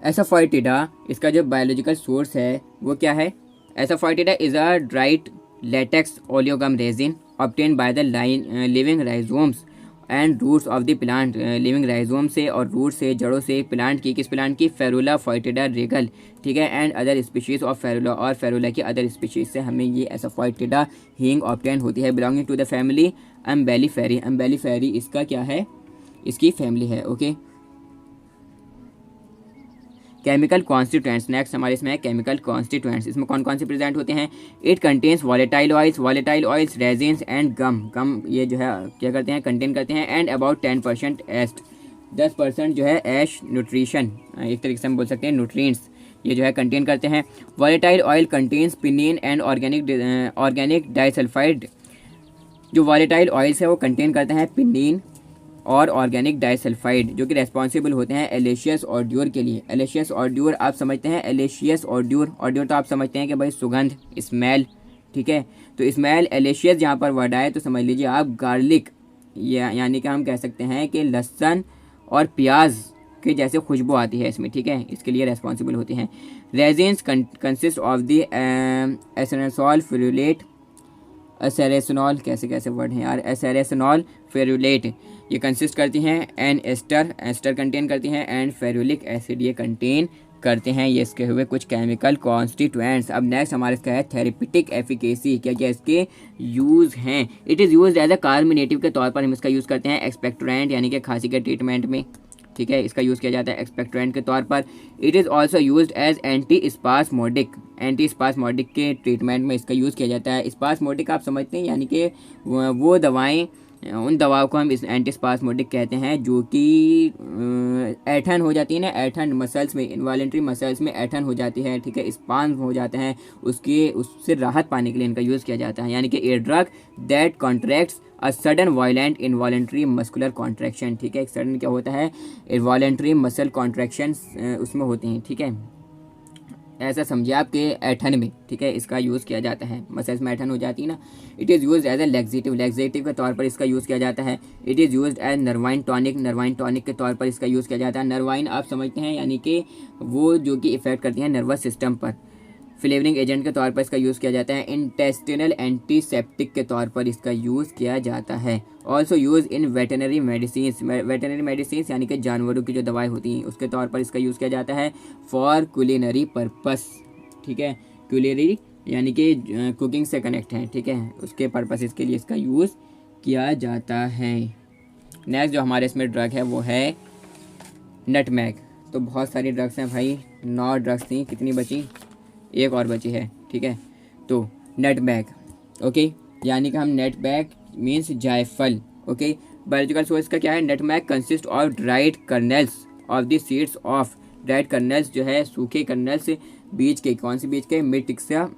Speaker 1: एसाफोइटिडा, इसका जो बायोलॉजिकल सोर्स है वो क्या है? Asafoetida is a dried latex oleogum resin obtain by the living rhizomes and roots of the plant. Living rhizome से और रूट से, जड़ों से प्लांट की, किस प्लांट की? फेरुला फोइटिडा रेगल, ठीक है। And other species of Ferula, और फेरुला की अदर स्पीशीज़ से हमें ये एसाफोइटिडा हींग ऑब्टेन होती है। Belonging to the family Umbelliferae. Umbelliferae इसका क्या है? इसकी फैमिली है, ओके। केमिकल कॉन्स्टिट्यूएंट्स, नेक्स्ट हमारे इसमें है केमिकल कॉन्स्टिट्यूएंट्स। इसमें कौन कौन से प्रेजेंट होते हैं? It contains volatile oils, resins and gum ये जो है क्या करते हैं? कंटेन करते हैं। एंड अबाउट 10% एस्ट, 10% जो है ऐश न्यूट्रिशन, एक तरीके से हम बोल सकते हैं न्यूट्रिएंट्स, ये जो है कंटेन करते हैं। Volatile oil contains pinene and organic disulphide. जो वॉलेटाइल ऑयल्स है वो कंटेन करते हैं पिनीन और ऑर्गेनिक डाइसल्फाइड, जो कि रेस्पॉन्सिबल होते हैं एलेशियस ऑड्यूर के लिए। एलेशियस ऑड्यूर आप समझते हैं, एलेशियस ऑड्यूर, ऑड्यूर तो आप समझते हैं कि भाई सुगंध, स्मेल, ठीक है। तो स्मेल, एलेशियस जहाँ पर वर्ड आए तो समझ लीजिए आप गार्लिक, यानी कि हम कह सकते हैं कि लहसुन और प्याज के जैसे खुशबू आती है इसमें, ठीक है, इसके लिए रेस्पॉन्सिबल होते हैं। रेजिन्स कंसिस्ट ऑफ द एसेरेसोल फेरुलेट, एसेरेसोनॉल, कैसे वर्ड हैं यार, एसेरेसोनॉल फेरुलेट, ये कंसिस्ट करती हैं। एंड एस्टर कंटेन करती हैं। एंड फेरुलिक एसिड ये कंटेन करते हैं। ये इसके हुए कुछ केमिकल कॉन्स्टिट्यूएंट्स। अब नेक्स्ट हमारे इसका है थेरेपिटिक एफिकेसी, क्या क्या इसके यूज़ हैं? It is use as a carminative के तौर पर हम इसका यूज़ करते हैं एक्सपेक्टोरेंट, यानी कि खांसी के ट्रीटमेंट में, ठीक है, इसका यूज़ किया जाता है एक्सपेक्टोरेंट के तौर पर। It is also use as antispasmodic के ट्रीटमेंट में इसका यूज़ किया जाता है। स्पास्मोडिक आप समझते हैं, यानी कि वो दवाएँ, उन दवाओं को हम इस एंटी स्पास्मोडिक कहते हैं जो कि ऐठन हो जाती है ना, ऐठन मसल्स में, इनवॉलेंट्री मसल्स में ऐठन हो जाती है, ठीक है, स्पाज्म हो जाते हैं, उससे राहत पाने के लिए इनका यूज़ किया जाता है। यानी कि a drug that contracts a sudden violent involuntary muscular contraction, ठीक है, एक सडन क्या होता है? इनवॉलेंट्री मसल कॉन्ट्रैक्शन उसमें होते हैं, ठीक है, ऐसा समझिए आपके ऐठन में, ठीक है, इसका यूज़ किया जाता है, मसल्स में ऐठन हो जाती है ना। It is use as a laxative के तौर पर इसका यूज़ किया जाता है। It is use as nervine tonic के तौर पर इसका यूज़ किया जाता है। नर्वाइन आप समझते हैं, यानी कि वो जो कि इफेक्ट करती हैं नर्वस सिस्टम पर। फ्लेवरिंग एजेंट के तौर पर इसका यूज़ किया जाता है। इंटेस्टिनल एंटीसेप्टिक के तौर पर इसका यूज़ किया जाता है। ऑल्सो यूज़ इन वेटनरी मेडिसिन यानी कि जानवरों की जो दवाई होती हैं उसके तौर पर इसका यूज़ किया जाता है। फॉर कुलिनरी पर्पस, ठीक है, कुलिनरी यानी कि कुकिंग से कनेक्ट है, ठीक है, उसके पर्पस के लिए इसका यूज़ किया जाता है। नेक्स्ट जो हमारे इसमें ड्रग है वो है नटमैग। तो बहुत सारी ड्रग्स हैं भाई, 9 ड्रग्स थी, कितनी बची? एक और बची है, ठीक है। तो नटमैग, ओके, यानी कि हम नटमैग मीन्स जायफल, ओके, बायोलॉजिकल सोर्स का क्या है, nutmeg consist of dried colonel's of the seeds of, dried colonel's जो है सूखे कर्नल्स बीज के, कौन से बीज के, मिर्टिक्सिया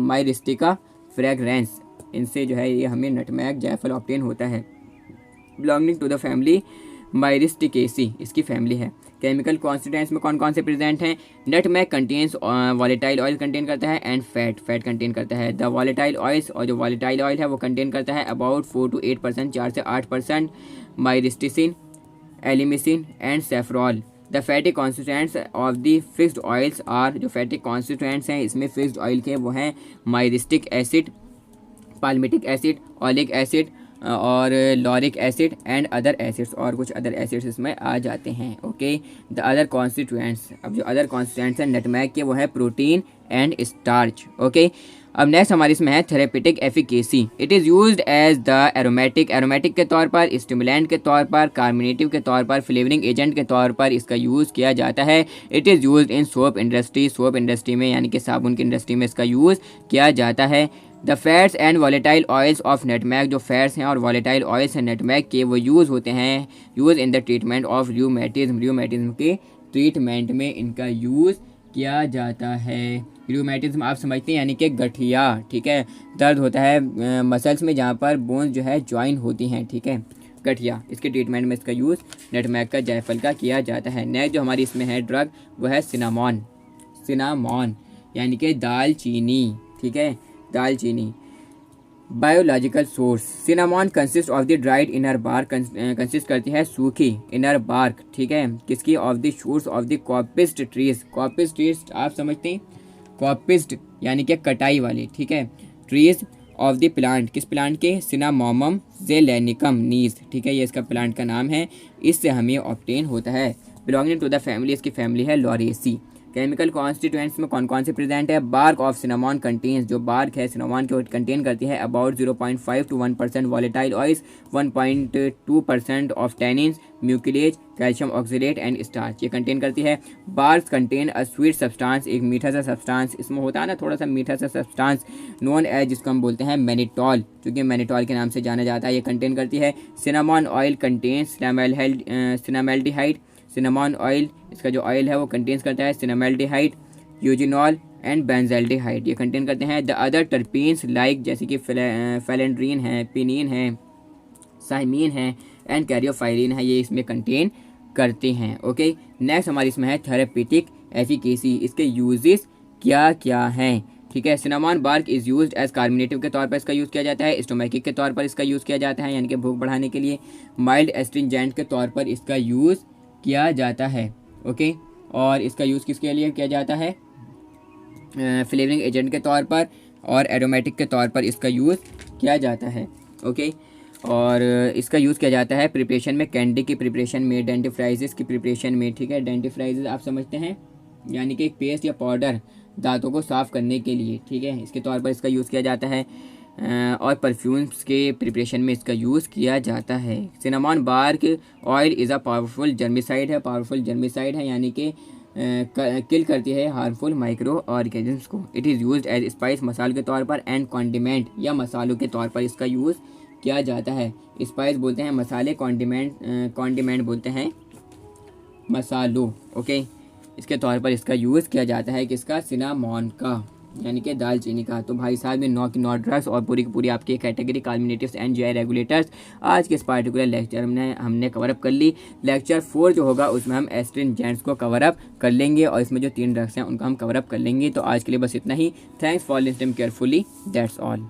Speaker 1: माइरिस्टिका फ्रेगरेंस, इनसे जो है ये हमें नटमैग जायफल ऑब्टेन होता है। बिलोंगिंग टू द फैमिली माइरिस्टिकेसी, इसकी फैमिली है। केमिकल कॉन्स्टिट्यूएंट्स में कौन कौन से प्रेजेंट हैं, nutmeg contains volatile oil contain करता है एंड फैट कंटेन करता है। द वॉलेटाइल ऑयल्स, और जो वॉलेटाइल ऑयल है वो कंटेन करता है अबाउट 4 to 8%, 4 से 8% myristicin, elemicin and safrole. The fatty constituents of the fixed oils are, जो फैटी कॉन्स्टिट्यूएंट्स हैं इसमें फिक्स्ड ऑयल के वो हैं myristic acid, palmitic acid, oleic acid और lauric acid and other acids, और कुछ अदर एसिड्स इसमें आ जाते हैं। ओके, द अदर कॉन्स्टिट्यूएंट्स, अब जो अदर कॉन्स्टिट्यूएंट्स हैं नटमैग के वो है प्रोटीन एंड स्टार्च। ओके, अब नेक्स्ट हमारी इसमें है therapeutic efficacy. It is used as the aromatic के तौर पर, स्टिमुलेंट के तौर पर, कार्मिनेटिव के तौर पर, फ्लेवरिंग एजेंट के तौर पर इसका यूज़ किया जाता है। It is used in soap industry, soap industry में यानी कि साबुन की इंडस्ट्री में इसका यूज़ किया जाता है। The fats and volatile oils of nutmeg, जो फैट्स हैं और वॉलेटाइल ऑयल्स हैं नटमैग के वो यूज़ होते हैं, use in the treatment of rheumatism, rheumatism के ट्रीटमेंट में इनका यूज़ किया जाता है। र्यूमेटिज्म आप समझते हैं यानी कि गठिया, ठीक है, दर्द होता है मसल्स में जहाँ पर बोन्स जो है ज्वाइन होती हैं, ठीक है, गठिया, इसके ट्रीटमेंट में इसका यूज़ नटमैग का जायफल का किया जाता है। नेक्स्ट जो हमारी इसमें है ड्रग वो है सिनामॉन, सिनामॉन यानी कि दालचीनी, ठीक है, दालचीनी। Biological source, cinnamon consist of the dried inner bark, consist करती है सूखी इनर बार्क, ठीक है, किसकी, of the shoots of the coppiced trees, coppiced trees आप समझते हैं, कॉपिस्ट यानी कि कटाई वाले, ठीक है, ट्रीज ऑफ द प्लांट, किस प्लांट के, सिनामोमम जेलेनिकम नीज, ठीक है, ये इसका प्लांट का नाम है, इससे हमें ऑब्टेन होता है। बिलोंगिंग टू द फैमिली, इसकी फैमिली है लॉरेसी। केमिकल कॉन्स्टिट्यूएंट्स में कौन कौन से प्रेजेंट है, बार्क ऑफ सिनामॉन कंटेन्स, जो बार्क है सिनामॉन के कंटेन करती है about 0.5 to 1% volatile oils, 1.2% of tannins, mucilage, calcium oxalate and starch, ये कंटेन करती है। Bark contain a sweet substance, एक मीठा सा सब्सटेंस इसमें होता है ना, थोड़ा सा मीठा सा सब्सटेंस, नोन एज, जिसको हम बोलते हैं मैनिटॉल, क्योंकि मैनिटॉल के नाम से जाना जाता है, ये कंटेन करती है। सिनामॉन ऑयल कंटेन्स सिनामेल्डिहाइड, सिनामॉन ऑयल इसका जो ऑयल है वो कंटेन्स करता है सिनामेल्डिहाइड, यूजिनॉल एंड बेंजाल्डिहाइड, ये कंटेन करते हैं। द अदर टर्पीन्स लाइक, जैसे कि फेलेंड्रीन है, पिनीन है, साइमीन है एंड कैरियोफाइलिन है, ये इसमें कंटेन करते हैं। ओके, नेक्स्ट हमारी इसमें है थेरेपेटिक एफिकेसी, इसके यूजेस क्या क्या हैं, ठीक है। Cinnamon bark is used as carminative के तौर पर इसका यूज़ किया जाता है, स्टोमैकिक के तौर पर इसका यूज़ किया जाता है यानी कि भूख बढ़ाने के लिए, माइल्ड एस्ट्रिंजेंट के तौर पर इसका यूज़ किया जाता है। ओके, और इसका यूज़ किसके लिए किया जाता है, फ्लेवरिंग एजेंट के तौर पर और एरोमेटिक के तौर पर इसका यूज़ किया जाता है। ओके, और इसका यूज़ किया जाता है प्रिपरेशन में, कैंडी की प्रिपरेशन में, डेंटिफ्राइजेस की प्रिपरेशन में, ठीक है, डेंटिफ्राइजेस आप समझते हैं यानी कि एक पेस्ट या पाउडर दांतों को साफ़ करने के लिए, ठीक है, इसके तौर पर इसका यूज़ किया जाता है, और परफ्यूम्स के प्रिपरेशन में इसका यूज़ किया जाता है। Cinnamon bark oil is a powerful germicide है, पावरफुल जर्मिसाइड है यानी कि किल करती है हार्मफुल माइक्रो ऑर्गेनिज्म्स को। It is used as spice, मसाले के तौर पर, एंड कॉन्डिमेंट या मसालों के तौर पर इसका यूज़ किया जाता है। स्पाइस बोलते हैं मसाले, कॉन्डिमेंट बोलते हैं मसालों। ओके, इसके तौर पर इसका यूज़ किया जाता है, किसका, सिनामॉन का यानी कि दालचीनी का। तो भाई साहब ये 9 की 9 ड्रग्स और पूरी की पूरी आपकी category carminatives and GI regulators आज के इस पार्टिकुलर लेक्चर में हमने कवर अप कर ली। लेक्चर 4 जो होगा उसमें हम एस्ट्रिंजेंट्स को कवर अप कर लेंगे और इसमें जो 3 ड्रग्स हैं उनको हम कवर अप कर लेंगे। तो आज के लिए बस इतना ही। Thanks for listening carefully, that's all.